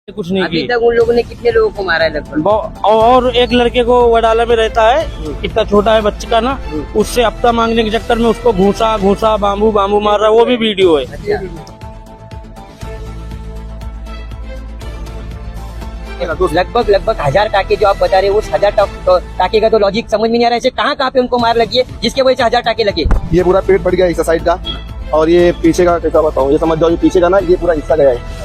कुछ नहीं अभी की। तक उन लोगों ने कितने लोगों को मारा है लगभग? और एक लड़के को वडाला में रहता है, इतना छोटा है बच्चे का ना, उससे हफ्ता मांगने के चक्कर में उसको घूसा घूसा बाम्बू बाम्बू मार रहा है, वो भी वीडियो है। अच्छा। लगभग 1000 टाके जो आप बता रहे हैं, उस 1000 टाके का तो लॉजिक समझ में नहीं आ रहा है। कहाँ पे उनको मार लगी है जिसके वजह से 1000 टाके लगे? ये पूरा पेट फट गया इस साइड का, और ये पीछे का कैसा बताऊँ, ये समझ जाओ, ये पीछे का ना, ये पूरा हिस्सा गया है,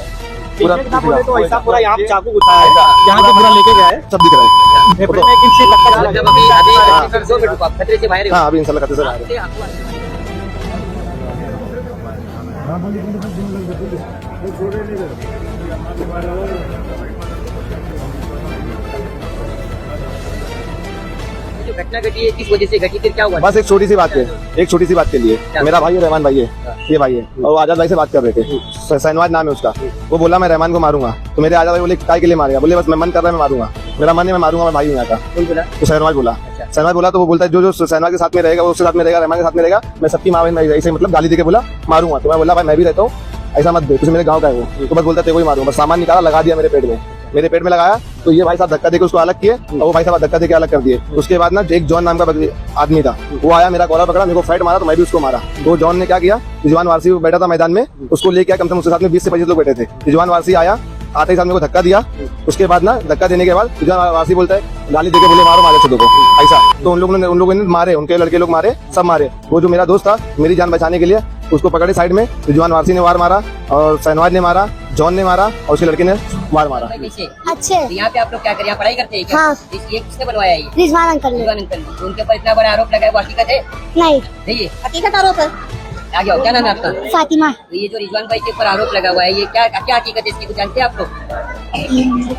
पूरा तो ऐसा पूरा यहाँ चाकू उठाया है, यहाँ से पूरा लेके गया है, सब दिख रहा है। फेफड़े में एक इंच से लटका चला गया। मतलब अभी 2 मिनट आप खतरे से बाहर हो। हाँ, अभी इंशाल्लाह खतरे से बाहर है। जो घटना घटी है किस वजह से घटी, फिर क्या हुआ? बस एक छोटी सी बात के लिए मेरा भाई है, रहमान भाई है, ये भाई है, और वो आजाद भाई से बात कर रहे थे, सहनवाज नाम है उसका। वो बोला मैं रहमान को मारूंगा, तो मेरे आजाद भाई बोले काय के लिए मारेगा? बोले बस मैं मन कर रहा है, मैं मारूंगा, मेरा मन है, मैं मारूंगा, मैं भाई हूँ यहाँ का। कौन बोला? तो सहनवाज बोला। सहनवाज बोला तो वो बोलता है जो सहनवाज के साथ में रहेगा वो उसके साथ में रहेगा, रहमान के साथ में रहेगा, मैं सबकी माँ बहन ऐसे मतलब गाली देके बोला मारूंगा। तो मैं बोला भाई मैं भी रहता हूँ, ऐसा मत दे, तुझे मेरे गाँव का है वो। तो बस बोलता तेरे को ही मारूंगा। बस सामान निकाला, लगा दिया मेरे पेट में लगाया, तो ये भाई साहब धक्का देके उसको अलग किए, और वो भाई साहब धक्का देके अलग कर दिए। उसके बाद ना एक जॉन नाम का आदमी था, वो आया, मेरा कॉलर पकड़ा, मेरे को फाइट मारा, तो मैं भी उसको मारा। तो जॉन ने क्या किया, रिजवान वारसी बैठा था मैदान में, उसको लेके कम से कम उसके साथ में 20 से 25 लोग बैठे थे। रिजवान वारसी आया, आते ही साथ मेरे को धक्का दिया। उसके बाद ना धक्का देने के बाद रिजवान वारसी बोलता है, गाली देके बोले मारो मारे छुदो को, ऐसा। तो उन लोगों ने मारे, उनके लड़के लोग मारे, सब मारे। वो जो मेरा दोस्त था, मेरी जान बचाने के लिए उसको पकड़े साइड में, रिजवान वारसी ने वार मारा, और सहनवाज ने मारा, जॉन ने मारा, और उसके लड़के ने वार मारा। अच्छे। तो यहाँ पे आप लोग क्या करें, यहाँ पढ़ाई करते हैं क्या? हाँ। ये किसने बनवाया ये? रिजवान अंकल ने। रिजवान अंकल ने। तो उनके ऊपर इतना बड़ा आरोप लगा है, वो हकीकत है? नहीं, नहीं है हकीकत आरोप है। आगे आओ, क्या नाम है आपका? फातिमा। तो ये जो रिजवान भाई के ऊपर आरोप लगा हुआ है, ये क्या हकीकत है इसकी, कुछ जानते हैं आप लोग?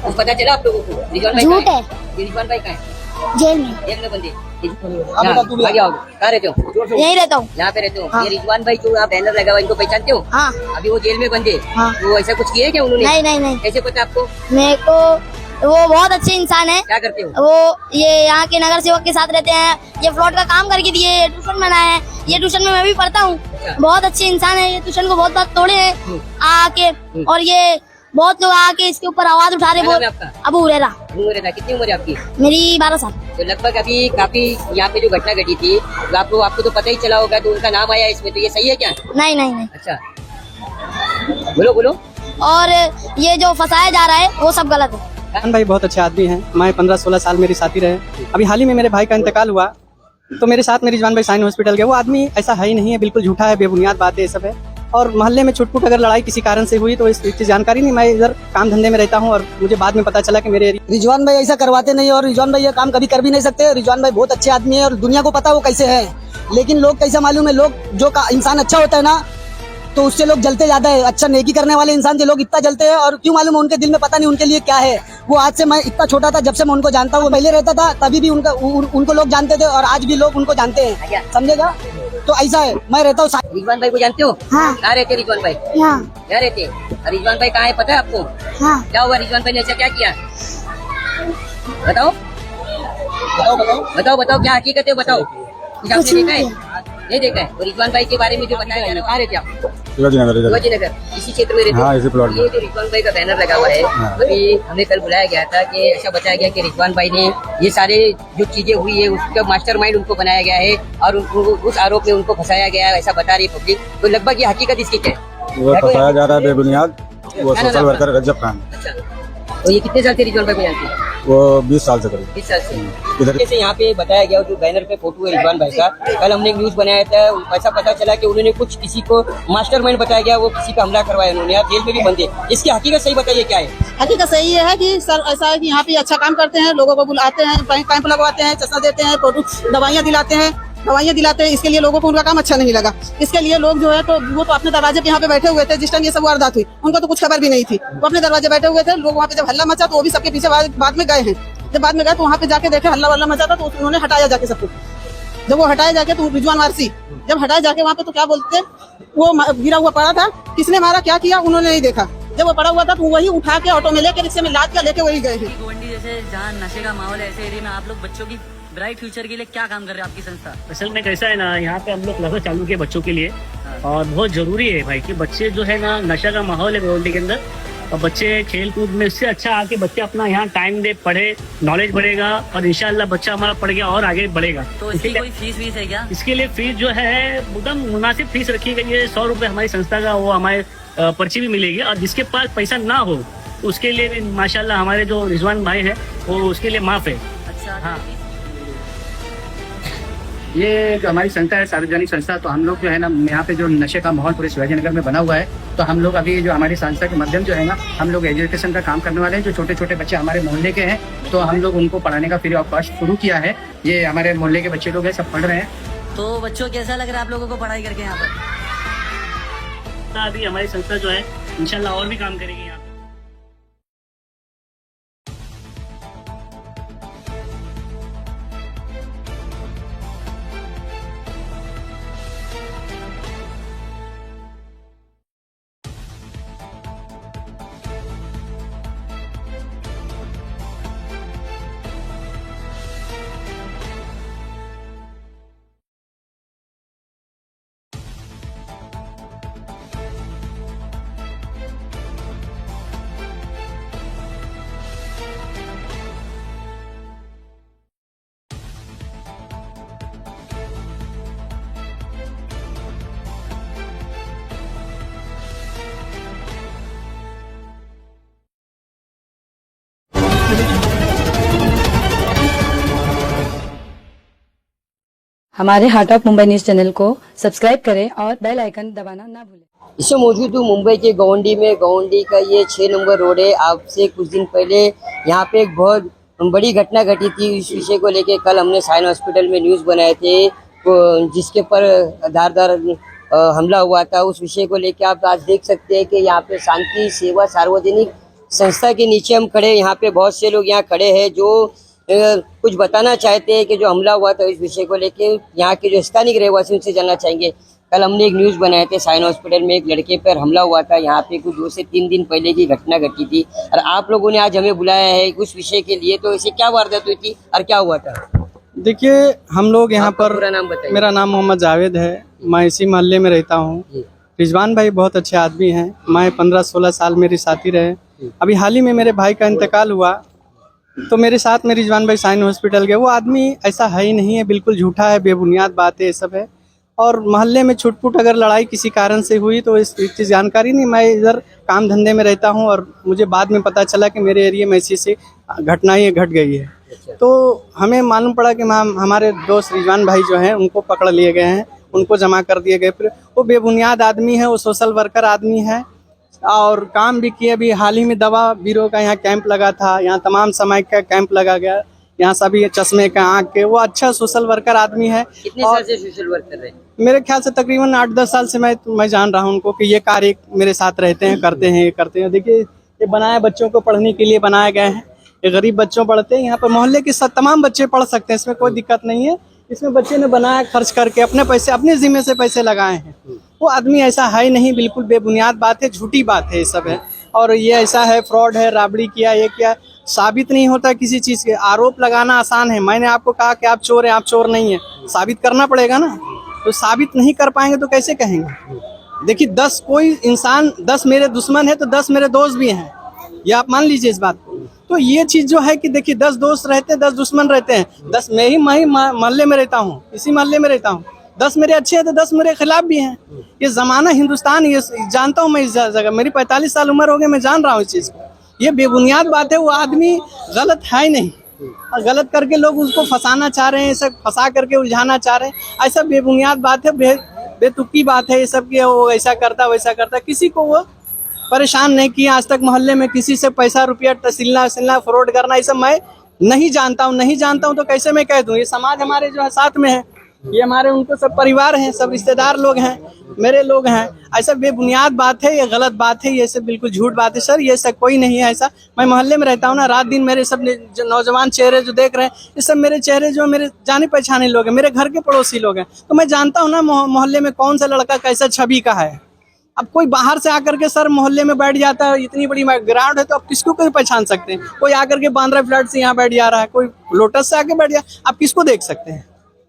कुछ पता चला आप लोगों को? रिजवान भाई झूठ कहाँ है। ये रिजवान भाई कहाँ है? जेल में। जेल में बंदी। आगे आओ, कहाँ रहते हो? यही रहता हूँ। यहाँ पे रहते हो? हाँ। ये रिजवान भाई जो आप बैनर लगा हुआ है, इनको पहचानते हो? हाँ। अभी वो जेल में बंदे, हाँ। वो ऐसा कुछ किए क्या उन्होंने? नहीं। कैसे पता आपको? मेरे को वो बहुत अच्छे इंसान है। क्या करते हो? वो ये यहाँ के नगर सेवक के साथ रहते हैं, ये फ्लॉट का काम करके दिए, ट्यूशन बनाया है, ये ट्यूशन में मैं भी पढ़ता हूँ। बहुत अच्छे इंसान है, ये ट्यूशन को बहुत बात तोड़े हैं आके, और ये बहुत लोग आके इसके ऊपर आवाज उठा रहे। क्या नाम है आपका? अबू हुरैरा। कितनी उम्र है आपकी? मेरी 12 साल। तो लगभग अभी काफी यहाँ पे जो घटना घटी थी, तो आपको तो पता ही चला होगा, तो उनका नाम आया इसमें, तो ये सही है क्या? नहीं। अच्छा, बोलो। और ये जो फंसाया जा रहा है वो सब गलत है। रहमान भाई बहुत अच्छे आदमी हैं। मैं 15-16 साल मेरी साथी रहे। अभी हाल ही में मेरे भाई का इंतकाल हुआ, तो मेरे साथ में रिजवान भाई साइन हॉस्पिटल गए। वो आदमी ऐसा है ही नहीं है, बिल्कुल झूठा है, बेबुनियाद बातें सब है। और मोहल्ले में छुटपुट अगर लड़ाई किसी कारण से हुई तो इसकी जानकारी नहीं। मैं इधर काम धंधे में रहता हूँ, और मुझे बाद में पता चला कि मेरे रिजवान भाई ऐसा करवाते नहीं, और रिजवान भाई ये काम कभी कर भी नहीं सकते। रिजवान भाई बहुत अच्छे आदमी है, और दुनिया को पता वो कैसे है। लेकिन लोग कैसा मालूम है, लोग जो इंसान अच्छा होता है ना, तो उससे लोग जलते ज्यादा है। अच्छा नेकी करने वाले इंसान से लोग इतना जलते हैं, और क्यों मालूम है, उनके दिल में पता नहीं उनके लिए क्या है। वो आज से, मैं इतना छोटा था जब से मैं उनको जानता हूँ, पहले रहता था तभी भी उनको लोग जानते थे, और आज भी लोग उनको जानते हैं, समझेगा? तो ऐसा है, मैं रहता हूँ। रिजवान भाई को जानते हो? हाँ। कहाँ रहते रिजवान भाई? क्या रहते? रिजवान भाई कहाँ है पता है आपको? हाँ। क्या हुआ, रिजवान भाई ने ऐसा क्या किया? बताओ क्या हकीकत है, बताओ। कुछ आपने देखा है? नहीं देखा है? तो रिजवान भाई के बारे में जो बताया जा रहा है, कहाँ रहते आप? शिवाजी नगर, इसी क्षेत्र में रहते हैं? हाँ, इसी प्लॉट में। ये जो रिजवान भाई का बैनर लगा हुआ है, अभी हमें कल बुलाया गया था कि ऐसा बताया गया कि रिजवान भाई ने ये सारे जो चीजें हुई है उसका मास्टरमाइंड उनको बनाया गया है, और उस आरोप में उनको फंसाया गया है, ऐसा बता रही है पब्लिक। तो लगभग ये हकीकत इसकी क्या है? वो फंसाया जा रहा है बेबुनियाद, वो सोशल वर्कर रजब खान। अच्छा, तो ये कितने साल से रिजवान भाई को जानते हैं? वो 20 साल से करीब। 20 साल से। जैसे यहाँ पे बताया गया, जो बैनर पे फोटो है रिजवान भाई का, कल हमने एक न्यूज बनाया था, ऐसा पता चला कि उन्होंने कुछ किसी को मास्टरमाइंड बताया गया, वो किसी पे हमला करवाया उन्होंने, यहाँ जेल में भी बंदे। इसकी हकीकत सही बताइए क्या है? हकीकत सही है कि सर ऐसा है कि यहाँ पे अच्छा काम करते हैं, लोगों को बुलाते हैं, कैंप लगवाते हैं, चश्मा देते हैं, दवाइयाँ दिलाते हैं। इसके लिए लोगों को उनका काम अच्छा नहीं लगा। इसके लिए लोग जो है, तो वो तो अपने दरवाजे पे यहाँ पे बैठे हुए थे जिस टाइम ये सब वारदात हुई, उनको तो कुछ खबर भी नहीं थी। वो अपने दरवाजे बैठे हुए थे। लोग वहाँ पे जब हल्ला मचा तो वो भी सबके पीछे बाद में गए हैं। जब बाद में गए तो वहाँ पे जाके देखे हल्ला वल्ला मचा था, तो उन्होंने हटाया जाके सबको। जब वो हटाया जाके तो रिजवान वारसी जब हटाया जाके वहाँ पे, तो क्या बोलते, वो गिरा हुआ पड़ा था, किसने मारा क्या किया उन्होंने नहीं देखा। जब वो पड़ा हुआ था तो वही उठा के ऑटो में लेके, रिक्शे में लाद के लेके वही गए हैं। गोवंडी जैसे जहाँ नशे का माहौल है, ऐसे एरिया में आप लोग बच्चों की ब्राइट फ्यूचर के लिए क्या काम कर रहे हैं आपकी संस्था? असल में कैसा है ना, यहाँ पे हम लोग क्लासेस चालू किए बच्चों के लिए, और बहुत जरूरी है भाई कि बच्चे जो है ना, नशा का माहौल है गोवंडी के अंदर, और बच्चे खेल कूद में इससे अच्छा आके बच्चे अपना यहाँ टाइम दे, पढ़े, नॉलेज बढ़ेगा और इंशाल्लाह बच्चा हमारा पढ़ गया और आगे बढ़ेगा। तो इसकी कोई फीस वीस है क्या? इसके लिए फीस जो है एकदम मुनासिब फीस रखी गई है, 100 रुपये हमारी संस्था का, वो हमारे पर्ची भी मिलेगी। और जिसके पास पैसा ना हो उसके लिए भी माशाल्लाह हमारे जो रिजवान भाई हैं वो उसके लिए माफ है। अच्छा हाँ, ये जो हमारी संस्था है सार्वजनिक संस्था, तो हम लोग जो है ना यहाँ पे जो नशे का माहौल पूरे शिवाजी नगर में बना हुआ है, तो हम लोग अभी जो हमारी संस्था के माध्यम जो है ना हम लोग एजुकेशन का काम करने वाले हैं। जो छोटे छोटे बच्चे हमारे मोहल्ले के हैं तो हम लोग उनको पढ़ाने का फ्री ऑफ कॉस्ट शुरू किया है। ये हमारे मोहल्ले के बच्चे लोग हैं, सब पढ़ रहे हैं। तो बच्चों कैसा लग रहा है आप लोगों को पढ़ाई करके यहाँ पर? अभी हमारी संस्था जो है इंशाल्लाह और भी काम करेगी यहाँ पे। हमारे heart of Mumbai news channel को सब्सक्राइब करें और बेल आइकन दबाना ना भूलें। इसमें मौजूद हूँ मुंबई के गौंडी में। गौंडी का ये 6 नंबर रोड है। आपसे कुछ दिन पहले यहाँ पे एक बहुत बड़ी घटना घटी थी। इस विषय को लेके कल हमने साइन हॉस्पिटल में न्यूज़ बनाए थे, जिसके पर धारदार हमला हुआ था। उस विषय को लेके आप आज देख सकते हैं कि यहाँ पे शांति सेवा सार्वजनिक संस्था के नीचे हम खड़े। यहाँ पे बहुत से लोग यहाँ खड़े हैं जो कुछ बताना चाहते हैं कि जो हमला हुआ था इस विषय को लेके यहाँ के जो स्थानिक रहवासी उनसे जानना चाहेंगे। कल हमने एक न्यूज़ बनाए थे, साइन हॉस्पिटल में एक लड़के पर हमला हुआ था। यहाँ पे कुछ 2 से 3 दिन पहले की घटना घटी थी और आप लोगों ने आज हमें बुलाया है उस विषय के लिए। तो इसे क्या वारदात हुई थी और क्या हुआ था? देखिए, हम लोग यहाँ पर, पूरा नाम बताइए। मेरा नाम मोहम्मद जावेद है, मैं इसी मोहल्ले में रहता हूँ। रिजवान भाई बहुत अच्छे आदमी हैं। मैं 15-16 साल मेरी साथी रहे। अभी हाल ही में मेरे भाई का इंतकाल हुआ तो मेरे साथ में रिजवान भाई साइन हॉस्पिटल गए। वो आदमी ऐसा है ही नहीं है, बिल्कुल झूठा है, बेबुनियाद बातें ये सब है। और मोहल्ले में छुटपुट अगर लड़ाई किसी कारण से हुई तो इस चीज़ जानकारी नहीं। मैं इधर काम धंधे में रहता हूँ और मुझे बाद में पता चला कि मेरे एरिया में ऐसी घटनाएं घट गई है। तो हमें मालूम पड़ा कि हमारे दोस्त रिजवान भाई जो हैं उनको पकड़ लिए गए हैं, उनको जमा कर दिए गए। फिर वो बेबुनियाद आदमी है, वो सोशल वर्कर आदमी है और काम भी किए। अभी हाल ही में दवा बीरो का यहाँ कैंप लगा था, यहाँ तमाम समय का कैंप लगा गया, यहाँ सभी चश्मे का, आँख के। वो अच्छा सोशल वर्कर आदमी है। कितने साल से सोशल वर्क कर रहे हैं? मेरे ख्याल से तकरीबन 8-10 साल से मैं जान रहा हूँ उनको कि ये कार्य मेरे साथ रहते हैं, करते हैं। देखिए, ये बनाया बच्चों को पढ़ने के लिए बनाए गए हैं। ये गरीब बच्चों पढ़ते हैं यहाँ पर, मोहल्ले के तमाम बच्चे पढ़ सकते हैं, इसमें कोई दिक्कत नहीं है। इसमें बच्चे ने बनाया, खर्च करके अपने पैसे, अपने जिम्मे से पैसे लगाए हैं। वो आदमी ऐसा है नहीं, बिल्कुल बेबुनियाद बात है, झूठी बात है ये सब है। और ये ऐसा है, फ्रॉड है, राबड़ी किया, ये क्या, साबित नहीं होता किसी चीज़ के। आरोप लगाना आसान है। मैंने आपको कहा कि आप चोर हैं, आप चोर नहीं है, साबित करना पड़ेगा ना। तो साबित नहीं कर पाएंगे तो कैसे कहेंगे? देखिए, 10 कोई इंसान, 10 मेरे दुश्मन है तो 10 मेरे दोस्त भी हैं, ये आप मान लीजिए इस बात को। तो ये चीज जो है कि देखिए, 10 दोस्त रहते हैं, 10 दुश्मन रहते हैं। 10 मैं ही मोहल्ले में रहता हूँ, इसी मोहल्ले में रहता हूँ। 10 मेरे अच्छे हैं तो 10 मेरे खिलाफ भी हैं। ये जमाना हिंदुस्तान, ये जानता हूँ मैं इस जगह, मेरी 45 साल उम्र हो गई, मैं जान रहा हूँ इस चीज को। ये बेबुनियाद बात है। वो आदमी गलत है नहीं, और गलत करके लोग उसको फंसाना चाह रहे हैं, सब फंसा करके उलझाना चाह रहे हैं। ऐसा बेबुनियाद बात है, बेतुकी बात है ये सब की। वो ऐसा करता वैसा करता, किसी को वो परेशान नहीं किया आज तक। मोहल्ले में किसी से पैसा रुपया सिलना फ्रॉड करना, ये सब मैं नहीं जानता हूँ तो कैसे मैं कह दूँ? ये समाज हमारे जो है साथ में है, ये हमारे उनको सब परिवार हैं, सब रिश्तेदार लोग हैं, मेरे लोग हैं। ऐसा बेबुनियाद बात है, ये गलत बात है, ये सब बिल्कुल झूठ बात है सर। ये सब कोई नहीं है ऐसा। मैं मोहल्ले में रहता हूँ ना, रात दिन मेरे सब जो नौजवान चेहरे जो देख रहे हैं, ये सब मेरे चेहरे जो मेरे जाने पहचाने लोग हैं, मेरे घर के पड़ोसी लोग हैं। तो मैं जानता हूँ ना मोहल्ले में कौन सा लड़का कैसा छवि का है। अब कोई बाहर से आकर के सर मोहल्ले में बैठ जाता है, इतनी बड़ी ग्राउंड है तो आप किसको कोई पहचान सकते हैं? कोई आकर के बांद्रा फ्लैट से यहाँ बैठ जा रहा है, कोई लोटस से आके बैठ गया, आप किसको देख सकते हैं?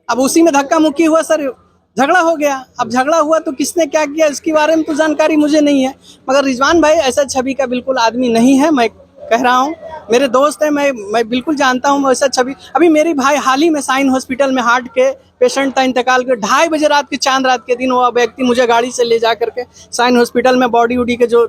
अब उसी में धक्का मुक्की हुआ सर, झगड़ा हो गया। अब झगड़ा हुआ तो किसने क्या किया इसके बारे में तो जानकारी मुझे नहीं है, मगर रिजवान भाई ऐसा छवि का बिल्कुल आदमी नहीं है। मैं कह रहा हूँ, मेरे दोस्त हैं, मैं बिल्कुल जानता हूँ वैसा छवि। अभी मेरी भाई हाल ही में साइन हॉस्पिटल में हार्ट के पेशेंट था, इंतकाल के 2:30 बजे रात के, चांद रात के दिन वो व्यक्ति मुझे गाड़ी से ले जा करके साइन हॉस्पिटल में बॉडी वॉडी के जो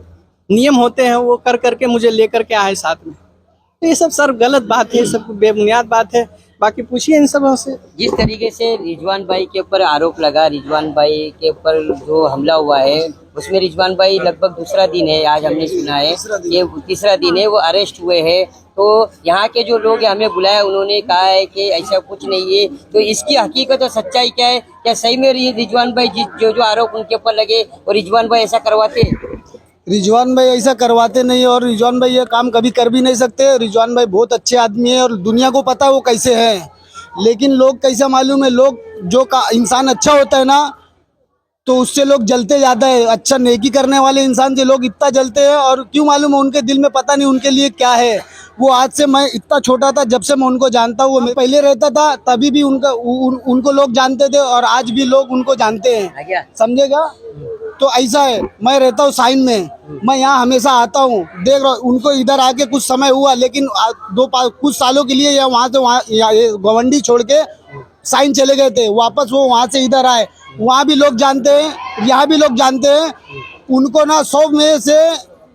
नियम होते हैं वो कर करके मुझे लेकर के आए साथ में। तो ये सब सर गलत बात है, ये सब बेबुनियाद बात है। बाकी पूछिए इन सब से। जिस तरीके से रिजवान भाई के ऊपर आरोप लगा, रिजवान भाई के ऊपर जो हमला हुआ है उसमें रिजवान भाई लगभग दूसरा दिन है, आज हमने सुना है ये तीसरा दिन है वो अरेस्ट हुए हैं। तो यहाँ के जो लोग हैं हमें बुलाया, उन्होंने कहा है कि ऐसा कुछ नहीं है। तो इसकी हकीकत और सच्चाई क्या है? क्या सही में रिजवान भाई जो आरोप उनके ऊपर लगे और रिजवान भाई ऐसा करवाते? रिजवान भाई ऐसा करवाते नहीं और रिजवान भाई ये काम कभी कर भी नहीं सकते। रिजवान भाई बहुत अच्छे आदमी है और दुनिया को पता है वो कैसे हैं, लेकिन लोग कैसा मालूम है, लोग जो इंसान अच्छा होता है ना तो उससे लोग जलते ज़्यादा है। अच्छा नेकी करने वाले इंसान से लोग इतना जलते हैं और क्यों मालूम है, उनके दिल में पता नहीं उनके लिए क्या है। वो आज से, मैं इतना छोटा था जब से मैं उनको जानता हूँ, मैं पहले रहता था तभी भी उनको लोग जानते थे और आज भी लोग उनको जानते हैं, समझेगा। तो ऐसा है, मैं रहता हूँ साइन में, मैं यहाँ हमेशा आता हूँ, देख रहा हूँ। उनको इधर आके कुछ समय हुआ, लेकिन कुछ सालों के लिए या वहाँ से गवंडी छोड़ के साइन चले गए थे, वापस वो वहाँ से इधर आए। वहाँ भी लोग जानते हैं, यहाँ भी लोग जानते हैं उनको ना। 100 में से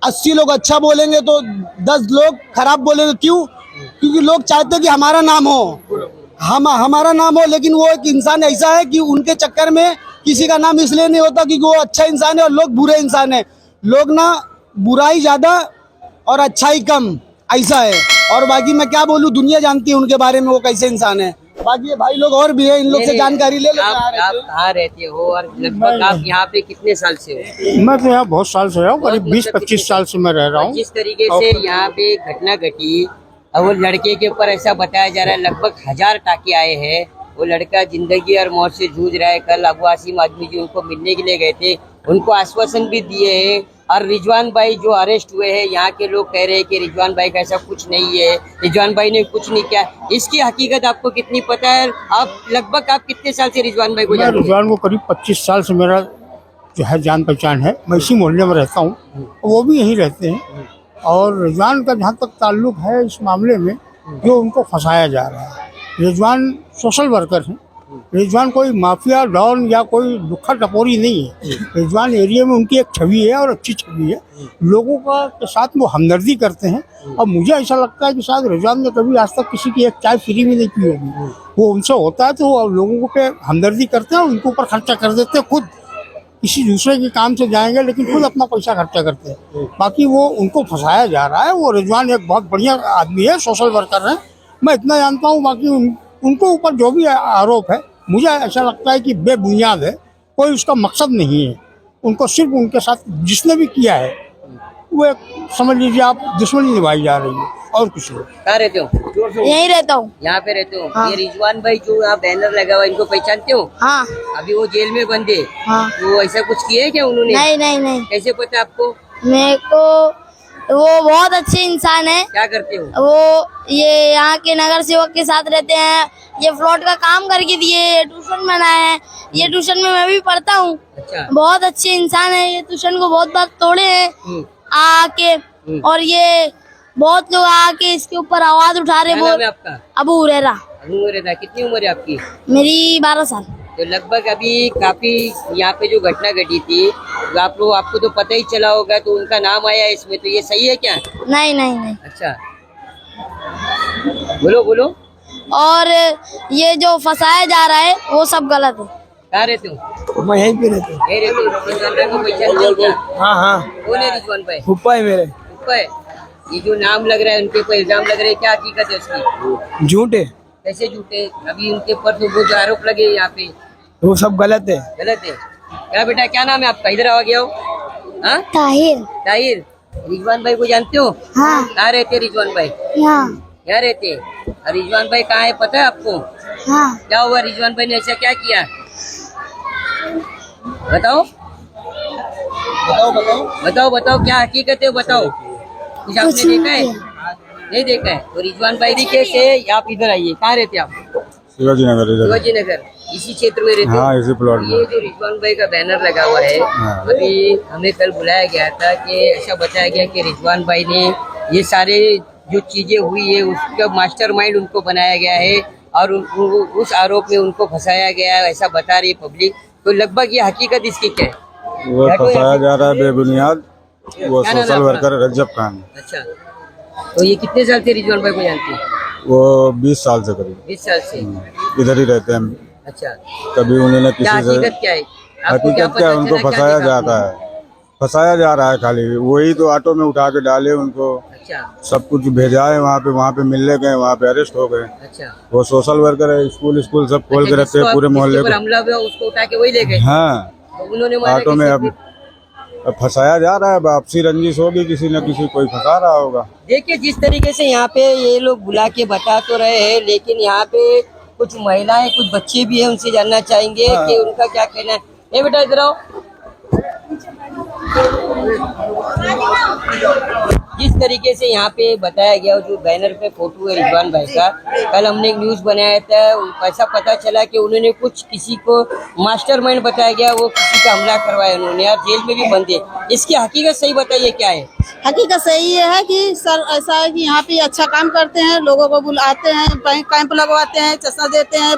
80 लोग अच्छा बोलेंगे तो 10 लोग खराब बोलेंगे। क्यों? क्योंकि लोग चाहते हैं कि हमारा नाम हो, हमारा नाम हो। लेकिन वो एक इंसान ऐसा है कि उनके चक्कर में किसी का नाम इसलिए नहीं होता क्योंकि वो अच्छा इंसान है और लोग बुरे इंसान है। लोग ना बुराई ज्यादा और अच्छाई कम, ऐसा है। और बाकी मैं क्या बोलूँ, दुनिया जानती है उनके बारे में वो कैसे इंसान है। बाकी भाई लोग और भी है, इन लोग से जानकारी ले लो। आप कहाँ रहते हो और लगभग आप यहाँ पे कितने साल से हो? मैं तो यहाँ बहुत साल से रहा हूँ, करीब 20-25 साल से मैं रह रहा हूँ। जिस तरीके से यहाँ पे घटना घटी और वो लड़के के ऊपर ऐसा बताया जा रहा है लगभग 1000 टाके आए हैं, वो लड़का जिंदगी और मौत से जूझ रहा है। कल अबू आसिम आदमी जो उनको मिलने के लिए गए थे उनको आश्वासन भी दिए हैं। और रिजवान भाई जो अरेस्ट हुए हैं, यहाँ के लोग कह रहे हैं कि रिजवान भाई का ऐसा कुछ नहीं है, रिजवान भाई ने कुछ नहीं किया। इसकी हकीकत आपको कितनी पता है? आप कितने साल से रिजवान भाई को जानते हैं? रिजवान को करीब 25 साल से मेरा जो है जान पहचान है। मैं इसी मोहल्ले में रहता हूँ, वो भी यहीं रहते हैं। और रिजवान का जहाँ तक ताल्लुक है इस मामले में जो उनको फंसाया जा रहा है, रिजवान सोशल वर्कर हैं। रिजवान कोई माफिया डॉन या कोई दुखा टपोरी नहीं है। रिजवान एरिया में उनकी एक छवि है और अच्छी छवि है, लोगों का के साथ वो हमदर्दी करते हैं। और मुझे ऐसा लगता है कि शायद रिजवान ने कभी आज तक किसी की एक चाय फ्री भी नहीं पी होगी। वो उनसे होता है तो वो लोगों पे हमदर्दी करते हैं और उनके ऊपर खर्चा कर देते हैं। खुद किसी दूसरे के काम से जाएंगे लेकिन खुद अपना पैसा खर्चा करते हैं। बाकी वो उनको फंसाया जा रहा है। वो रिजवान एक बहुत बढ़िया आदमी है, सोशल वर्कर है, मैं इतना जानता हूँ। बाकी उनको ऊपर जो भी आरोप है मुझे ऐसा लगता है कि बेबुनियाद है, कोई उसका मकसद नहीं है। उनको सिर्फ उनके साथ जिसने भी किया है वो एक समझ लीजिए आप दुश्मनी निभाई जा रही है और कुछ नहीं। कहाँ रहते हो? यहीं रहता हूँ। यहाँ पे रहते हो? हाँ। ये रिजवान भाई जो यहाँ बैनर लगा हुआ इनको पहचानते हो? हाँ। अभी वो जेल में बंद है। हाँ। वो ऐसा कुछ किया है क्या उन्होंने? नहीं। कैसे पता आपको? मेरे को वो बहुत अच्छे इंसान है। क्या करते हो? वो ये यहाँ के नगर सेवक के साथ रहते हैं, ये फ्लॉट का काम करके दिए, ट्यूशन बनाए हैं। ये ट्यूशन में मैं भी पढ़ता हूँ। अच्छा। बहुत अच्छे इंसान है, ये ट्यूशन को बहुत बार तोड़े हैं आके। और ये बहुत लोग आके इसके ऊपर आवाज उठा रहे। क्या नाम है आपका? अबू हुरैरा। अबू हुरैरा। कितनी उम्र है आपकी? मेरी 12 साल। तो लगभग अभी काफी यहाँ पे जो घटना घटी थी आपको तो पता ही चला होगा, तो उनका नाम आया इसमें, तो ये सही है क्या? नहीं। अच्छा, बोलो। और ये जो फंसाया जा रहा है वो सब गलत है। कहाँ रहते हो? मैं यहीं पे रहता हूँ। रिजवान भाई को पहचानते हो क्या? हाँ। कौन है रिजवान भाई? फूफा है मेरे। फूफा है? ये जो नाम लग रहा है उनके ऊपर इल्जाम लग रहे हैं, क्या हकीकत है उसकी? झूठ है, कैसे झूठे? अभी उनके ऊपर तो वो जो आरोप लगे यहाँ पे वो सब गलत है। गलत है क्या? बेटा क्या नाम है आपका? इधर आ गया हो? हाँ, ताहिर। रिजवान भाई को जानते हो? हाँ। कहाँ रहते रिजवान भाई? यहाँ रहते। और रिजवान भाई कहाँ है पता है आपको? हाँ। क्या हुआ? रिजवान भाई ने ऐसा क्या किया? बताओ क्या हकीकत है? बताओ। कुछ आपने देखा है? नहीं देखा है? तो रिजवान भाई तरीके से आप इधर आइए। कहाँ रहते आप? शिवाजी नगर। शिवाजी नगर। इसी क्षेत्र में रहते हाँ, हो? इसी प्लॉट में। ये जो रिजवान भाई का बैनर लगा हुआ है, अभी हमें कल बुलाया गया था कि ऐसा बताया गया कि रिजवान भाई ने ये सारे जो चीजें हुई है उसका मास्टरमाइंड उनको बनाया गया है और उस आरोप में उनको फंसाया गया है, ऐसा बता रही है पब्लिक। तो लगभग ये हकीकत इसकी क्या है? वो फंसाया जा रहा है बेबुनियाद, वो क्या नाम है सोशल आपका? वर्कर रजब खान। अच्छा, तो ये कितने साल से रिजवान भाई को जानते हैं? वो 20 साल से करीब 20 साल से। इधर ही रहते हैं। अच्छा, कभी उन्होंने क्या किसी से हकीकत क्या है? आपको हकीकत क्या है, उनको पता चला, फंसाया देखा जाता है, फंसाया जा रहा है खाली। वही तो ऑटो में उठा के डाले उनको, अच्छा सब कुछ भेजा है वहाँ पे मिलने गए, वहाँ पे अरेस्ट हो गए। अच्छा, वो सोशल वर्कर है, स्कूल सब खोल के रखते हैं पूरे मोहल्ले पर को। हमला हुआ उसको उठा के वही ले गए। हाँ, तो उन्होंने मारा ऑटो में किसी अब फंसाया जा रहा है, आपसी रंजिश होगी, किसी न किसी कोई फंसा रहा होगा। देखिए जिस तरीके से यहाँ पे ये लोग बुला के बता तो रहे हैं, लेकिन यहाँ पे कुछ महिलाएं कुछ बच्चे भी हैं, उनसे जानना चाहेंगे कि उनका क्या कहना है। ए बेटा इधर आओ। जिस तरीके से यहाँ पे बताया गया, जो बैनर पे फोटो है रिजवान भाई का, कल हमने एक न्यूज बनाया था, ऐसा पता चला कि उन्होंने कुछ किसी को मास्टरमाइंड बताया गया, वो किसी का हमला करवाया उन्होंने, यार जेल में भी बंद है। इसकी हकीकत सही बताइए क्या है? हकीकत सही ये है कि सर ऐसा है कि यहाँ पे अच्छा काम करते हैं, लोगों को बुलाते हैं, कैंप लगवाते हैं, चश्मा देते हैं,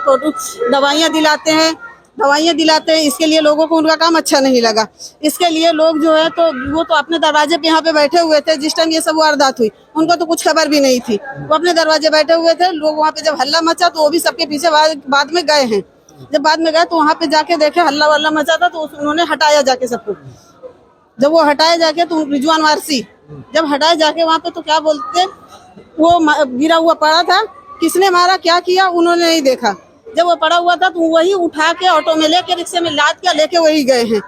दवाइयाँ दिलाते हैं। इसके लिए लोगों को उनका काम अच्छा नहीं लगा। इसके लिए लोग जो है तो वो तो अपने दरवाजे पे यहाँ पे बैठे हुए थे जिस टाइम ये सब वारदात हुई, उनको तो कुछ खबर भी नहीं थी। वो अपने दरवाजे बैठे हुए थे, लोग वहाँ पे जब हल्ला मचा तो वो भी सबके पीछे बाद में गए हैं। जब बाद में गए तो वहाँ पे जाके देखे हल्ला वल्ला मचा था, तो उन्होंने हटाया जाके सबको। जब वो हटाए जाके तो रिजवान वारसी जब हटाए जाके वहाँ पे तो क्या बोलते, वो गिरा हुआ पड़ा था, किसने मारा क्या किया उन्होंने नहीं देखा। जब वो पड़ा हुआ था तो वही उठा के ऑटो में लेके रिक्शे में लाद के लेके वही गए हैं।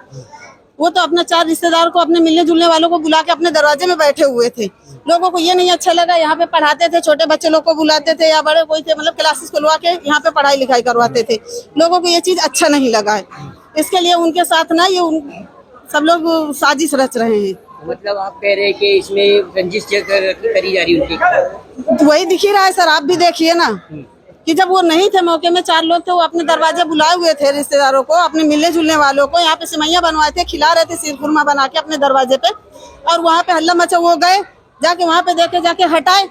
वो तो अपना 4 रिश्तेदार को, अपने मिलने जुलने वालों को बुला के अपने दरवाजे में बैठे हुए थे। लोगों को ये नहीं अच्छा लगा, यहाँ पे पढ़ाते थे, छोटे बच्चे लोग को बुलाते थे या बड़े कोई थे, मतलब क्लासेस खुलवा के यहाँ पे पढ़ाई लिखाई करवाते थे। लोगों को ये चीज अच्छा नहीं लगा है, इसके लिए उनके साथ ना ये सब लोग साजिश रच रहे हैं। मतलब आप कह रहे हैं कि इसमें रंजिश करी जा रही उनकी? तो वही दिख ही रहा है सर, आप भी देखिए ना कि जब वो नहीं थे मौके में, 4 लोग थे, वो अपने दरवाजे बुलाए हुए थे रिश्तेदारों को, अपने मिलने जुलने वालों को, यहाँ पे सिमैया बनवाए थे, खिला रहे थे सिर खुरमा बना के अपने दरवाजे पे, और वहाँ पे हल्ला मचा। वो गए जाके वहाँ पे देखे, जाके हटाए।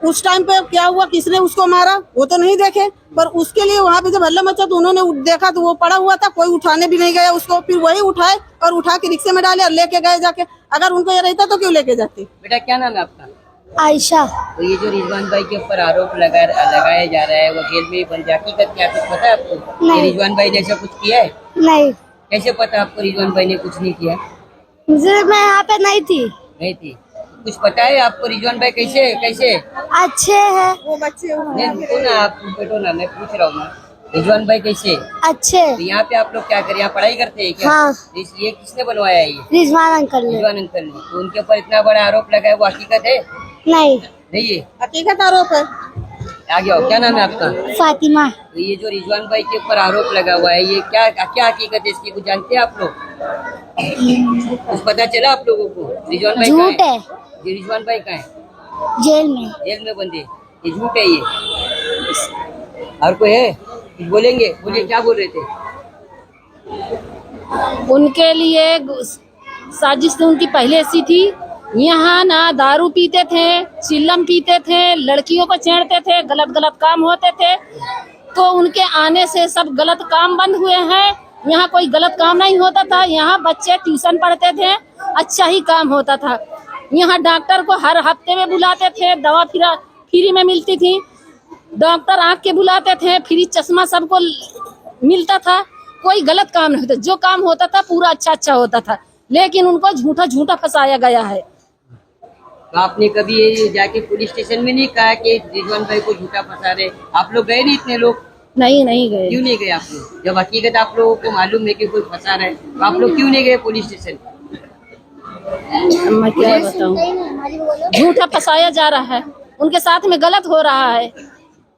उस टाइम पे क्या हुआ, किसने उसको मारा वो तो नहीं देखे, पर उसके लिए वहाँ पे जब हल्ला मचा तो उन्होंने देखा तो वो पड़ा हुआ था, कोई उठाने भी नहीं गया उसको। फिर वही उठाए और उठा के रिक्शे में डाले और लेके गए जाके। अगर उनको ये रहता तो क्यों लेके जाते? बेटा क्या नाम है आपका? आयशा। तो ये जो रिजवान भाई के ऊपर आरोप लगाया जा रहा है, वो जेल में बंद, हकीकत क्या कुछ पता है आपको? नहीं। रिजवान भाई ने ऐसा कुछ किया है? नहीं, कैसे पता आपको रिजवान भाई ने कुछ नहीं किया? मैं यहाँ पे नहीं थी। नहीं थी, कुछ पता है आपको रिजवान भाई कैसे कैसे? अच्छे है वो बच्चे नहीं ना, आप बैठो ना, मैं पूछ रहा हूँ ना, रिजवान भाई कैसे? अच्छे। तो यहाँ पे आप लोग क्या करें, यहाँ पढ़ाई करते हैं क्या? हाँ। ये किसने बनवाया है? ये रिजवान अंकल ने। रिजवान अंकल ने। तो उनके ऊपर इतना बड़ा आरोप लगा है, वो हकीकत है? नहीं, नहीं है हकीकत आरोप है। आगे आओ, क्या नाम है आपका? फातिमा। तो ये जो रिजवान भाई के ऊपर आरोप लगा हुआ है, ये क्या क्या हकीकत है इसकी, कुछ जानते हैं आप लोग? कुछ पता चला आप लोगों को? रिजवान भाई झूठ है, ये रिजवान भाई कहाँ है? जेल में बंदे। ये झूठ है ये। और कोई है कुछ बोलेंगे? बोलिए, क्या बोल रहे थे? उनके लिए साजिश तो उनकी पहले से थी। यहाँ ना दारू पीते थे, चिल्लम पीते थे, लड़कियों को छेड़ते थे, गलत गलत काम होते थे। तो उनके आने से सब गलत काम बंद हुए हैं। यहाँ कोई गलत काम नहीं होता था। यहाँ बच्चे ट्यूशन पढ़ते थे, अच्छा ही काम होता था। यहाँ डॉक्टर को हर हफ्ते में बुलाते थे, दवा फ्री में मिलती थी। डॉक्टर आँख के बुलाते थे, फ्री चश्मा सबको मिलता था। कोई गलत काम नहीं होता, जो काम होता था पूरा अच्छा होता था। लेकिन उनको झूठा फंसाया गया है। तो आपने कभी ये जाके पुलिस स्टेशन में नहीं कहा कि रिजवान भाई को झूठा फंसा रहे? आप लोग गए नहीं इतने लोग? नहीं गए। क्यों नहीं गए आप लोग? जब हकीकत आप लोगों को मालूम है कि कोई फंसा रहा है, तो आप लोग क्यों नहीं गए पुलिस स्टेशन? मैं क्या बताऊं, झूठा फंसाया जा रहा है, उनके साथ में गलत हो रहा है।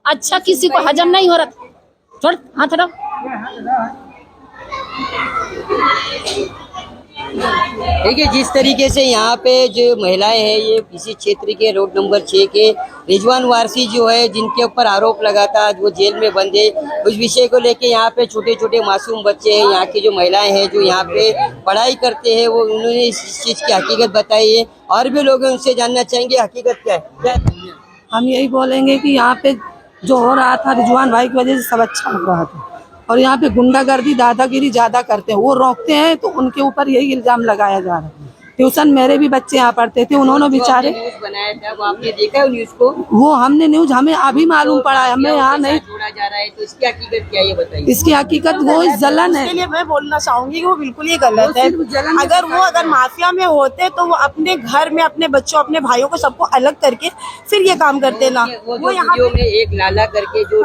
अच्छा किसी को हजम नहीं हो रहा। छोड़ हाथ हटाओ। देखिए जिस तरीके से यहाँ पे जो महिलाएं हैं ये किसी क्षेत्र के रोड नंबर 6 के रिजवान वारसी जो है जिनके ऊपर आरोप लगा था वो जेल में बंद है, उस विषय को लेके यहाँ पे छोटे छोटे मासूम बच्चे हैं, यहाँ की जो महिलाएं हैं जो यहाँ पे पढ़ाई करते हैं वो उन्होंने इस चीज की हकीकत बताई है। और भी लोग हैं उनसे जानना चाहेंगे हकीकत क्या है। हम यही बोलेंगे कि यहाँ पे जो हो रहा था रिजवान भाई की वजह से सब अच्छा हो रहा था, और यहाँ पे गुंडागर्दी दादागिरी ज्यादा करते हैं, वो रोकते हैं तो उनके ऊपर यही इल्जाम लगाया जा रहा है। ट्यूशन मेरे भी बच्चे यहाँ पढ़ते थे, उन्होंने बेचारे न्यूज़ बनाया था वो आपने देखा है न्यूज़ को? वो हमने न्यूज हमें अभी मालूम पड़ा है, हमें यहाँ नहीं जोड़ा जा रहा है तो इसकी हकीकत क्या है ये बताइए। इसकी हकीकत वो जलन है। इसके लिए मैं बोलना चाहूंगी कि वो बिल्कुल ही गलत है। अगर माफिया में होते तो वो अपने घर में अपने बच्चों अपने भाइयों को सबको अलग करके फिर ये काम करते ना। वो यहाँ में एक लाला करके जो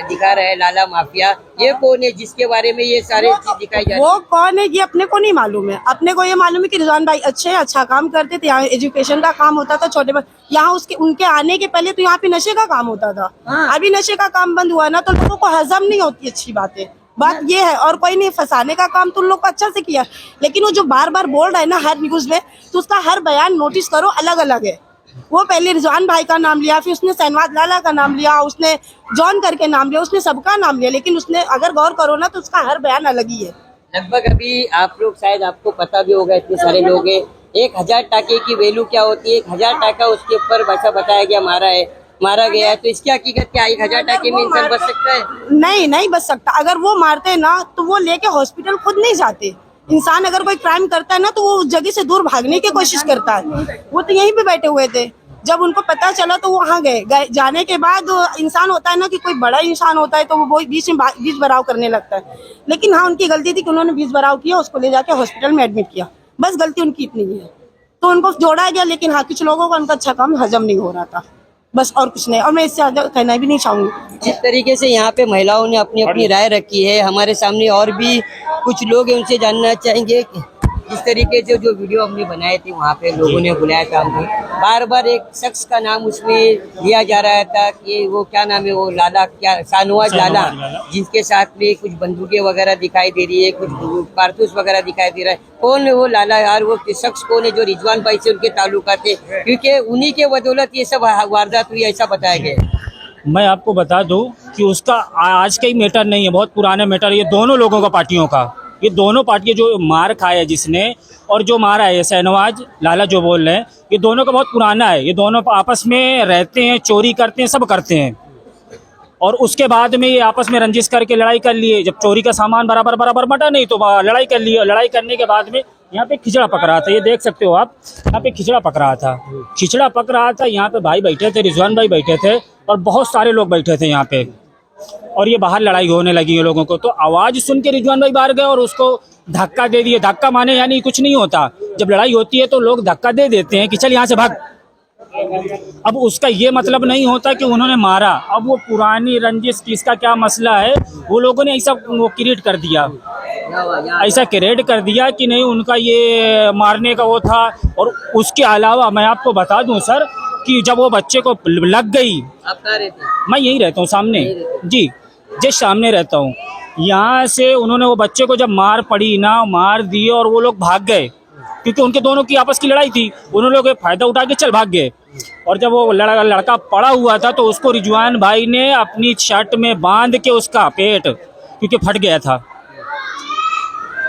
दिखा रहा है लाला माफिया, ये कौन है जिसके बारे में ये सारे चीज दिखाई जा रही है? वो कौन है ये अपने को नहीं मालूम है। अपने को ये मालूम है कि रिजवान भाई अच्छा काम करते थे, यहाँ एजुकेशन का काम होता था छोटे यहाँ उनके आने के पहले तो यहाँ पे नशे का काम होता था। अभी नशे का काम बंद हुआ ना तो लोगों को हजम नहीं होती अच्छी बात ये है। और कोई नहीं, फंसाने का काम तो लोग को अच्छा से किया, लेकिन वो जो बार बार बोल रहा है ना हर न्यूज में, तो उसका हर बयान नोटिस करो अलग अलग है। वो पहले रिजवान भाई का नाम लिया, फिर उसने शहनवाज लाला का नाम लिया, उसने जॉन करके नाम लिया, उसने सबका नाम लिया, लेकिन उसने अगर गौर करो ना तो उसका हर बयान अलग ही है। लगभग अभी आप लोग शायद आपको पता भी होगा, इतने सारे लोग हैं, 1000 टाके की वैल्यू क्या होती है? 1000 टाका उसके ऊपर वैसा बताया गया मारा गया है, तो इसकी हकीकत क्या है? 1000 टाके में इंसान बच सकता है? नहीं बच सकता। अगर वो मारते ना तो वो लेके हॉस्पिटल खुद नहीं जाते। इंसान अगर कोई क्राइम करता है ना तो वो उस जगह से दूर भागने की कोशिश करता है। वो तो यहीं पे बैठे हुए थे, जब उनको पता चला तो वो वहाँ गए। जाने के बाद इंसान होता है ना कि कोई बड़ा इंसान होता है तो वो बीच भराव करने लगता है, लेकिन हाँ उनकी गलती थी कि उन्होंने बीच भराव किया, उसको ले जाके हॉस्पिटल में एडमिट किया, बस गलती उनकी इतनी है। तो उनको जोड़ा गया, लेकिन हाँ कुछ लोगों का उनका अच्छा काम हजम नहीं हो रहा था, बस और कुछ नहीं। और मैं इससे आगे कहना भी नहीं चाहूंगी। जिस तरीके से यहाँ पे महिलाओं ने अपनी अपनी राय रखी है, हमारे सामने और भी कुछ लोग हैं, उनसे जानना चाहेंगे। जिस तरीके से जो वीडियो हमने बनाए थे वहाँ पे लोगों ने बुलाया था हमने, बार बार एक शख्स का नाम उसमें लिया जा रहा था कि वो क्या नाम है, वो लाला क्या शहनवाज लाला, जिसके साथ में कुछ बंदूकें वगैरह दिखाई दे रही है, कुछ कारतूस वगैरह दिखाई दे रहा है। कौन है वो लाला यार? वो शख्स कौन है जो रिजवान भाई से उनके ताल्लुका थे? क्योंकि उन्हीं के बदौलत ये सब वारदात हुई, ऐसा बताया गया। मैं आपको बता दूं कि उसका आज का ही मैटर नहीं है, बहुत पुराना मैटर। ये दोनों लोगों का, पार्टियों का, ये दोनों पार्टियां जो मार खाया जिसने और जो मारा है शहनवाज लाला जो बोल रहे हैं, ये दोनों का बहुत पुराना है। ये दोनों आपस में रहते हैं, चोरी करते हैं, सब करते हैं, और उसके बाद में ये आपस में रंजिश करके लड़ाई कर लिए। जब चोरी का सामान बराबर बटा नहीं तो लड़ाई कर ली। लड़ाई करने के बाद में यहाँ पे खिचड़ा पक रहा था, ये देख सकते हो आप, यहाँ पे खिचड़ा पक रहा था। यहाँ पे भाई बैठे थे, रिजवान भाई बैठे थे और बहुत सारे लोग बैठे थे यहाँ पे, और ये बाहर लड़ाई होने लगी है लोगों को। तो आवाज सुन के रिजवान भाई बाहर गए और उसको धक्का दे दिए। धक्का माने यानी कुछ नहीं होता, जब लड़ाई होती है तो लोग धक्का दे देते हैं कि चल यहाँ से भाग। अब उसका ये मतलब नहीं होता कि उन्होंने मारा। अब वो पुरानी रंजिश किसका क्या मसला है, वो लोगों ने ऐसा क्रिएट कर दिया, कि नहीं उनका ये मारने का वो था। और उसके अलावा मैं आपको बता दूं सर कि जब वो बच्चे को लग गई, आप कहाँ रहते हैं? मैं यहीं रहता हूँ सामने जी, जस्ट सामने रहता हूँ। यहाँ से उन्होंने वो बच्चे को जब मार पड़ी ना, मार दिए और वो लोग भाग गए, क्योंकि उनके दोनों की आपस की लड़ाई थी। उन्होंने लोग फायदा उठा के चल भाग गए। और जब वो लड़का पड़ा हुआ था तो उसको रिजवान भाई ने अपनी शर्ट में बांध के उसका पेट, क्योंकि फट गया था,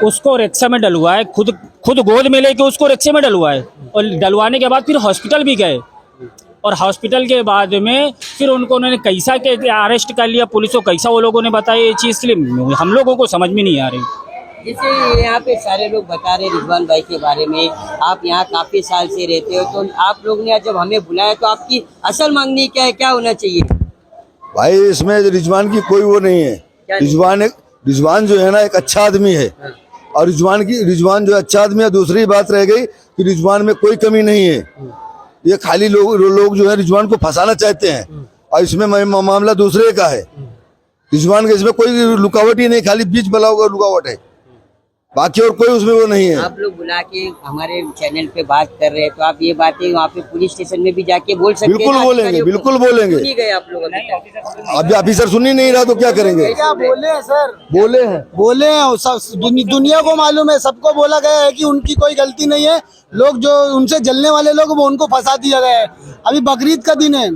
उसको रिक्शा में डलवाए, खुद गोद में लेके उसको रिक्शे में डलवाए, और डलवाने के बाद फिर हॉस्पिटल भी गए। और हॉस्पिटल के बाद में फिर उन्होंने कैसा के अरेस्ट कर लिया पुलिस को, कैसा वो लोगों ने बताया ये चीज़ के लिए हम लोगों को समझ में नहीं आ रही। जैसे यहाँ पे सारे लोग बता रहे रिजवान भाई के बारे में, आप यहाँ काफी साल से रहते हो, तो आप लोग ने जब हमें बुलाया तो आपकी असल मांगनी क्या है, क्या होना चाहिए? भाई इसमें रिजवान की कोई वो नहीं है। रिजवान जो है ना एक अच्छा आदमी है, और रिजवान जो अच्छा आदमी है। दूसरी बात रह गई कि रिजवान में कोई कमी नहीं है, ये खाली लोग जो है रिजवान को फंसाना चाहते हैं, और इसमें मामला दूसरे का है। रिजवान के इसमें कोई लुकावट ही नहीं, खाली बीच बलाव का लुकावट है। बाकी और कोई उसमें वो नहीं है। आप लोग बुला के हमारे चैनल पे बात कर रहे हैं, तो आप ये बातें वहाँ पे पुलिस स्टेशन में भी जाके बोल सकते हैं। बिल्कुल बोलेंगे, बिल्कुल बोलेंगे। नहीं गए आप लोग अभी ऑफिसर सुन ही नहीं रहा तो क्या करेंगे? क्या बोले हैं सर? बोले हैं, बोले हैं, दुनिया को मालूम है, सबको बोला गया है कि उनकी कोई गलती नहीं है। लोग जो उनसे जलने वाले लोग वो उनको फंसा दिया गया है। अभी बकरीद का दिन है,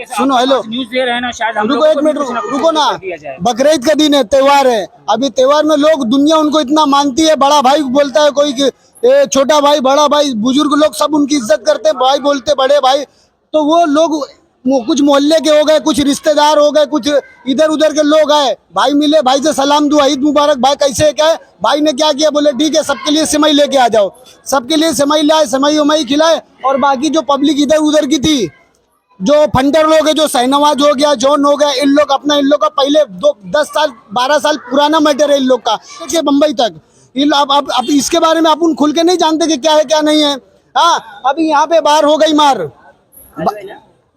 सुनो, हेलो, न्यूज दे रहे हैं ना, शायद रुको एक मिनट, रुको ना, बकरीद का दिन है, त्योहार है। अभी त्योहार में लोग, दुनिया उनको इतना मानती है, बड़ा भाई बोलता है कोई, छोटा भाई, बड़ा भाई, बुजुर्ग लोग सब उनकी इज्जत करते हैं, भाई बोलते, बड़े भाई। तो वो लोग कुछ मोहल्ले के हो गए, कुछ रिश्तेदार हो गए, कुछ इधर उधर के लोग आए, भाई मिले, भाई से सलाम दुआ, ईद मुबारक, भाई कैसे है, क्या है? भाई ने क्या किया, बोले ठीक है सबके लिए सेवई लेके आ जाओ। सबके लिए सेवई लाए, सेवई उमई खिलाए। और बाकी जो पब्लिक इधर उधर की थी, जो फंडर लोग है, जो शाहनवाज हो गया, जॉन हो गया, इन लोग अपना, इन लोग का पहले 10 साल 12 साल पुराना मैटर है इन लोग का, बम्बई तक। अब इसके बारे में अपन खुल के नहीं जानते कि क्या है क्या नहीं है। हाँ, अभी यहाँ पे बाहर हो गई मार,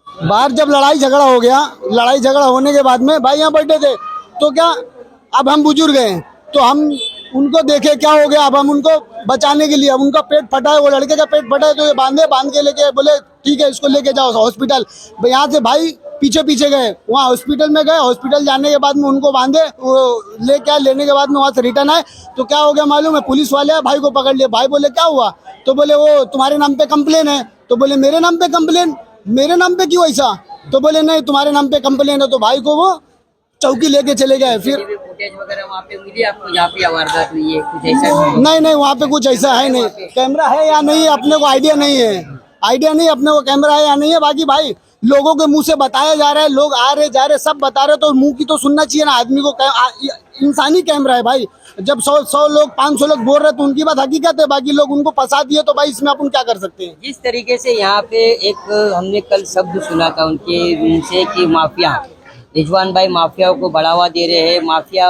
बाहर जब लड़ाई झगड़ा हो गया, लड़ाई झगड़ा होने के बाद में भाई यहाँ बैठे थे, तो क्या, अब हम बुजुर्ग हैं तो हम उनको देखे क्या हो गया, अब हम उनको बचाने के लिए, अब उनका पेट फटा है, वो लड़के का पेट फटा है, तो ये बांध के लेके बोले ठीक है इसको लेके जाओ हॉस्पिटल। यहाँ से भाई पीछे पीछे गए, वहाँ हॉस्पिटल में गए, हॉस्पिटल जाने के बाद में उनको बांधे, वो लेने के बाद में वहाँ से रिटर्न आए, तो क्या हो गया मालूम है, पुलिस वाले भाई को पकड़ लिए। भाई बोले क्या हुआ, तो बोले वो तुम्हारे नाम पे कंप्लेन है। तो बोले मेरे नाम पे कंप्लेन, मेरे नाम पे क्यों ऐसा? तो बोले नहीं तुम्हारे नाम पे कंप्लेन है। तो भाई को वो चौकी लेके चले गए। फिर फुटेज वगैरह वहाँ पे मिली आपको, जहाँ पे वारदात हुई है, कुछ ऐसा? नहीं, वहाँ पे कुछ ऐसा है नहीं। कैमरा है या नहीं अपने को आइडिया नहीं है, अपने को कैमरा है या नहीं है। बाकी भाई लोगों के मुंह से बताया जा रहा है, लोग आ रहे जा रहे सब बता रहे, तो मुंह की तो सुनना चाहिए ना आदमी को। इंसानी कैमरा है भाई, जब 100 लोग 500 लोग बोल रहे तो उनकी बात हकीकत है, बाकी लोग उनको फंसा दिए, तो भाई इसमें अपन क्या कर सकते हैं। जिस तरीके से यहाँ पे एक हमने कल शब्द सुना था उनके मुंह से कि माफिया, रिजवान भाई माफियाओं को बढ़ावा दे रहे हैं, माफिया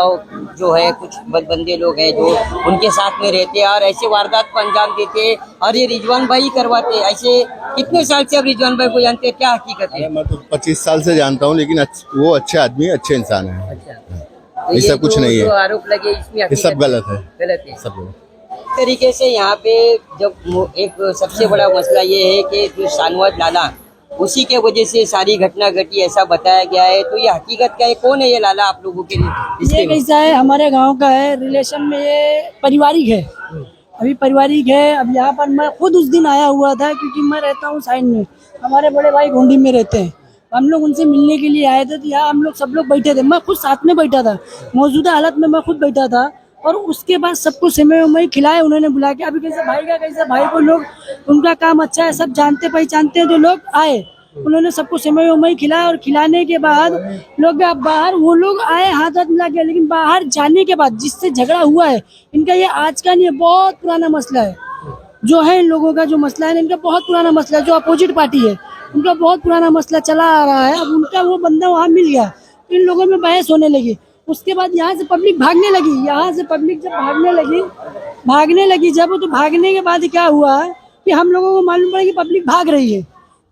जो है कुछ बदबंदे लोग हैं जो उनके साथ में रहते हैं और ऐसे वारदात को अंजाम देते हैं, और ये रिजवान भाई ही करवाते हैं। ऐसे कितने साल से आप रिजवान भाई को जानते हैं, क्या हकीकत है? मैं तो 25 साल से जानता हूँ, लेकिन वो अच्छे आदमी, अच्छे इंसान है। अच्छा, तो ऐसा कुछ नहीं है, आरोप लगे इसमें ये सब गलत है, गलत है सब गलत। इस तरीके से यहाँ पे जब एक सबसे बड़ा मसला ये है कि जो शाहनवाज लाला, उसी के वजह से सारी घटना घटी, ऐसा बताया गया है। तो ये हकीकत क्या है, कौन है ये लाला आप लोगों के लिए? ये कैसा है, हमारे गांव का है, रिलेशन में ये पारिवारिक है, अभी पारिवारिक है। अब यहाँ पर मैं खुद उस दिन आया हुआ था, क्योंकि मैं रहता हूँ साइड में, हमारे बड़े भाई गोंडी में रहते हैं, हम लोग उनसे मिलने के लिए आए थे। तो यहाँ हम लोग सब लोग बैठे थे, मैं खुद साथ में बैठा था, मौजूदा हालत में मैं खुद बैठा था। और उसके बाद सबको सेवई उमई खिलाए उन्होंने बुला के। अभी कैसे भाई का, कैसे भाई को लोग, उनका काम अच्छा है, सब जानते पहचानते हैं, जो लोग आए उन्होंने सबको सेवई उमई खिलाया। और खिलाने के बाद लोग बाहर, वो लोग आए हाथ मिला के, लेकिन बाहर जाने के बाद जिससे झगड़ा हुआ है, इनका ये आज का नहीं है, बहुत पुराना मसला है। जो है इन लोगों का जो मसला है, इनका बहुत पुराना मसला है। जो अपोजिट पार्टी है उनका बहुत पुराना मसला चला आ रहा है। अब उनका वो बंदा वहाँ मिल गया, इन लोगों में बहस होने लगी। उसके बाद यहाँ से पब्लिक भागने लगी, यहाँ से पब्लिक जब भागने लगी जब, तो भागने के बाद क्या हुआ कि हम लोगों को मालूम पड़ा कि पब्लिक भाग रही है।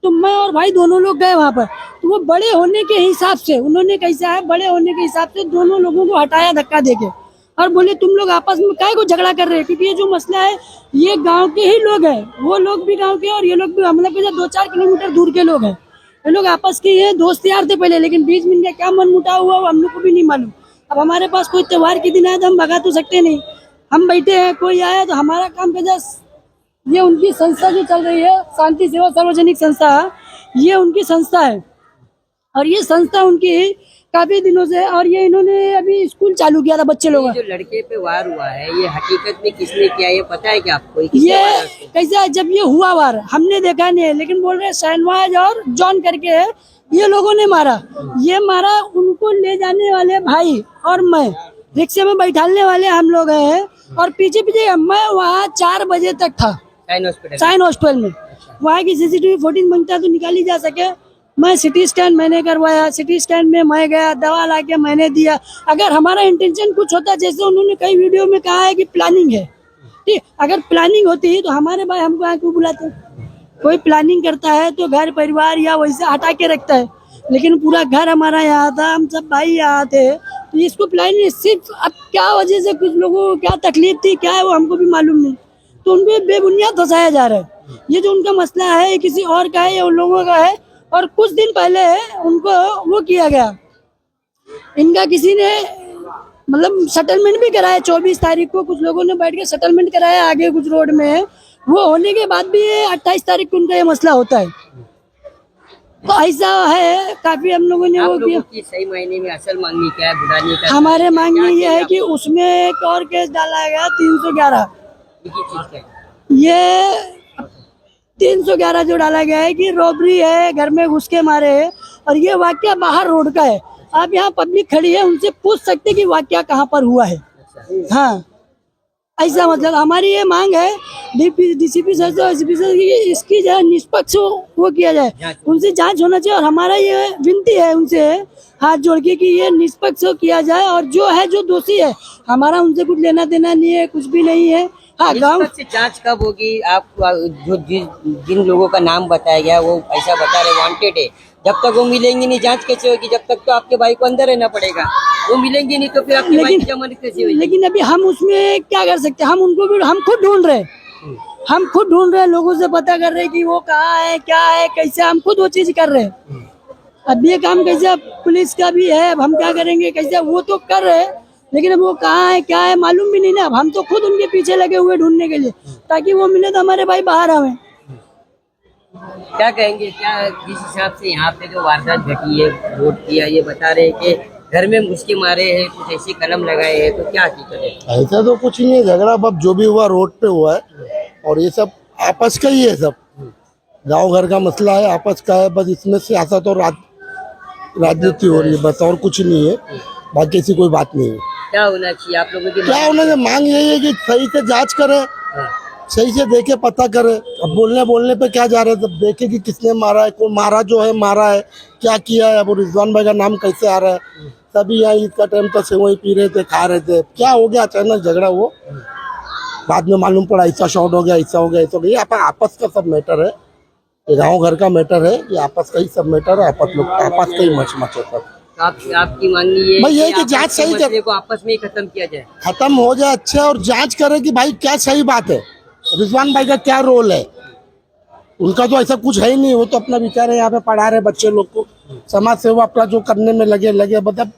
तो मैं और भाई दोनों लोग गए वहाँ पर। तो वो बड़े होने के हिसाब से, उन्होंने कैसा है, बड़े होने के हिसाब से दोनों लोगों को हटाया धक्का देके, और बोले तुम लोग आपस में काहे को झगड़ा कर रहे हैं, क्योंकि ये जो मसला है ये गांव के ही लोग हैं, वो लोग भी गांव के और ये लोग भी, हम लोग 2-4 किलोमीटर दूर के लोग हैं। ये लोग आपस के ये दोस्त यार थे पहले, लेकिन बीच में इनका क्या मनमुटाव हुआ हम लोग को भी नहीं मालूम। अब हमारे पास कोई त्योहार के दिन आया तो हम भगा तो सकते नहीं, हम बैठे हैं, कोई आया तो हमारा काम का ये उनकी संस्था जो चल रही है, शांति सेवा सार्वजनिक संस्था, ये उनकी संस्था है। और ये संस्था उनकी काफी दिनों से, और ये इन्होंने अभी स्कूल चालू किया था बच्चे लोग। जो लड़के पे वार हुआ है, ये हकीकत में किसने किया, ये पता है क्या आपको? ये कैसा, जब ये हुआ वार हमने देखा नहीं है, लेकिन बोल रहे शाहनवाज और जॉन करके है, ये लोगों ने मारा। ये मारा उनको ले जाने वाले भाई और मैं रिक्शे में बैठाने वाले हम लोग हैं, और पीछे पीछे मैं वहाँ 4 बजे तक था साइन हॉस्पिटल में। वहाँ की CCTV फुटेज मांगता तो निकाली जा सके। मैं सिटी स्कैन मैंने करवाया, सिटी स्कैन में मैं गया, दवा लाके मैंने दिया। अगर हमारा इंटेंशन कुछ होता, जैसे उन्होंने कई वीडियो में कहा है कि प्लानिंग है, ठीक, अगर प्लानिंग होती तो हमारे भाई हमको यहाँ क्यों बुलाते? कोई प्लानिंग करता है तो घर परिवार या वैसे हटा के रखता है, लेकिन पूरा घर हमारा यहाँ था, हम सब भाई यहाँ थे, तो इसको पिलाई नहीं। सिर्फ अब क्या वजह से कुछ लोगों को क्या तकलीफ थी, क्या है वो हमको भी मालूम नहीं, तो उनको बेबुनियाद फंसाया जा रहा है। ये जो उनका मसला है किसी और का है या उन लोगों का है। और कुछ दिन पहले उनको वो किया गया, इनका किसी ने मतलब सेटलमेंट भी कराया। 24 तारीख को कुछ लोगों ने बैठ के सेटलमेंट कराया आगे कुछ रोड में है, वो होने के बाद भी 28 तारीख को उनका ये मसला होता है। तो ऐसा है, काफी हम लोगों ने वो किया। सही मायने में असल मांगनी क्या है, बुरानी का हमारे मांगनी ये है कि उसमें एक और केस डाला गया 311। ये 311 जो डाला गया है कि रॉबरी है, घर में घुस के मारे है, और ये वाकया बाहर रोड का है। आप यहाँ पब्लिक खड़ी है, उनसे पूछ सकते कि वाकया कहाँ पर हुआ है। हाँ, ऐसा मतलब हमारी ये मांग है डीसीपी सर से, एसपी सर की इसकी जो है निष्पक्ष वो किया जाए, उनसे जांच होना चाहिए। और हमारा ये विनती है उनसे हाथ जोड़ के कि ये निष्पक्ष किया जाए, और जो है जो दोषी है, हमारा उनसे कुछ लेना देना नहीं है, कुछ भी नहीं है। हाँ, गाँव से जांच कब होगी? आप जो जिन लोगों का नाम बताया गया वो ऐसा बता रहे वांटेड है, जब तक वो मिलेंगे नहीं जांच कैसे होगी? जब तक तो आपके भाई को अंदर रहना पड़ेगा, वो मिलेंगे नहीं तो फिर आपके भाई की जमानत कैसे होगी? लेकिन अभी हम उसमें क्या कर सकते हैं? हम उनको भी हम खुद ढूंढ रहे हैं, हम खुद ढूंढ रहे हैं, लोगों से पता कर रहे हैं कि वो कहाँ है, क्या है, कैसे, हम खुद वो चीज कर रहे हैं। अब ये काम कैसे पुलिस का भी है, अब हम क्या करेंगे, कैसे वो तो कर रहे हैं, लेकिन अब वो कहाँ है क्या है मालूम भी नहीं ना। अब हम तो खुद उनके पीछे लगे हुए ढूंढने के लिए, ताकि वो मिले तो हमारे भाई बाहर आवे। क्या कहेंगे, क्या जिस हिसाब से यहाँ पे जो वारदात घटी है, वोट किया, ये बता रहे हैं कि घर में मुस्के मारे हैं, कुछ ऐसी कलम लगाए हैं, तो क्या हकीकत है? ऐसा तो कुछ नहीं है, झगड़ा अब जो भी हुआ रोड पे हुआ है, और ये सब आपस का ही है, सब गांव घर का मसला है, आपस का है। बस इसमें सियासत और राजनीति हो रही है, बस, और कुछ नहीं है, बाकी ऐसी कोई बात नहीं है। क्या होना चाहिए आप लोगों की? क्या होना चाहिए? मांग यही है कि सही से जांच करे, सही से देखे, पता करे। अब बोलने पे क्या जा रहे हैं, सब देखे कि किसने मारा है, कौन मारा, जो है मारा है, क्या किया है। अब रिजवान भाई का नाम कैसे आ रहा है? सभी यहाँ ईद का टाइम तक से वही पी रहे थे, खा रहे थे, क्या हो गया अचानक झगड़ा? वो बाद में मालूम पड़ा ऐसा शॉट हो गया, ऐसा हो गया, ऐसा हो गया। ये आपस का सब मैटर है, ये गाँव घर का मैटर है, ये आपस का ही सब मैटर है, आपस का ही मच है। आपकी मांगनी ये भाई ये कि जांच सही को आपस में ही खत्म किया जाए, खत्म हो जाए अच्छा, और जांच करे कि भाई क्या सही बात है, रिजवान भाई का क्या रोल है। उनका तो ऐसा कुछ है ही नहीं, वो तो अपना विचार है, यहाँ पे पढ़ा रहे बच्चे लोग को, समाज सेवा अपना जो करने में लगे मतलब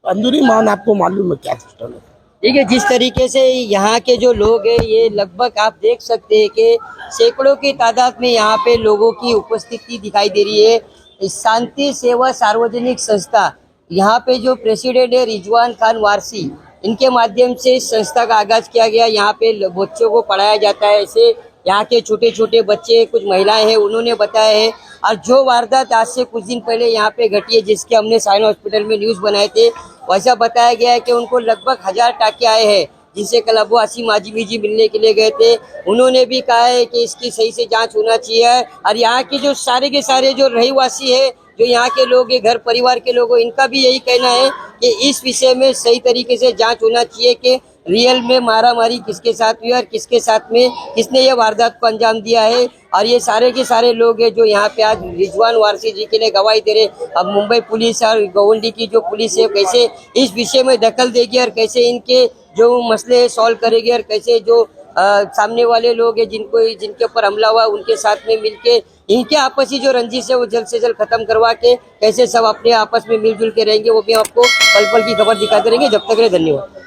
अंदरूनी मान आपको मालूम है क्या सिस्टम है। ठीक है, जिस तरीके से यहाँ के जो लोग हैं, ये लगभग आप देख सकते हैं कि सैकड़ों की तादाद में यहाँ पे लोगों की उपस्थिति दिखाई दे रही है। शांति सेवा सार्वजनिक संस्था, यहाँ पे जो प्रेसिडेंट है रिजवान खान वारसी, इनके माध्यम से इस संस्था का आगाज किया गया। यहाँ पे बच्चों को पढ़ाया जाता है, ऐसे यहाँ के छोटे छोटे बच्चे, कुछ महिलाएं हैं, उन्होंने बताया है। और जो वारदात आज से कुछ दिन पहले यहाँ पे घटी है, जिसके हमने साइन हॉस्पिटल में न्यूज बनाए थे, वैसा बताया गया है कि उनको लगभग 1000 टाके आए हैं, जिनसे कल अबू आसिम माजी मिलने के लिए गए थे। उन्होंने भी कहा है कि इसकी सही से जांच होना चाहिए। और यहाँ के जो सारे के सारे जो रहवासी है, जो यहाँ के लोग हैं, घर परिवार के लोग, इनका भी यही कहना है कि इस विषय में सही तरीके से जांच होना चाहिए कि रियल में मारामारी किसके साथ हुई और किसके साथ में किसने ये वारदात को अंजाम दिया है। और ये सारे के सारे लोग हैं जो यहाँ पे आज रिजवान वारसी जी के लिए गवाही दे रहे। अब मुंबई पुलिस और गोवंडी की जो पुलिस है, कैसे इस विषय में दखल देगी और कैसे इनके जो मसले सॉल्व करेगी, और कैसे जो सामने वाले लोग हैं जिनके ऊपर हमला हुआ, उनके साथ में मिलके इनके आपसी जो रंजिश है वो जल्द से जल्द खत्म करवा के कैसे सब अपने आपस में मिलजुल के रहेंगे, वो भी आपको पल पल की खबर दिखाते रहेंगे। जब तक के लिए धन्यवाद।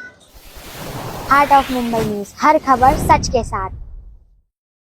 हार्ट ऑफ मुंबई न्यूज, हर खबर सच के साथ।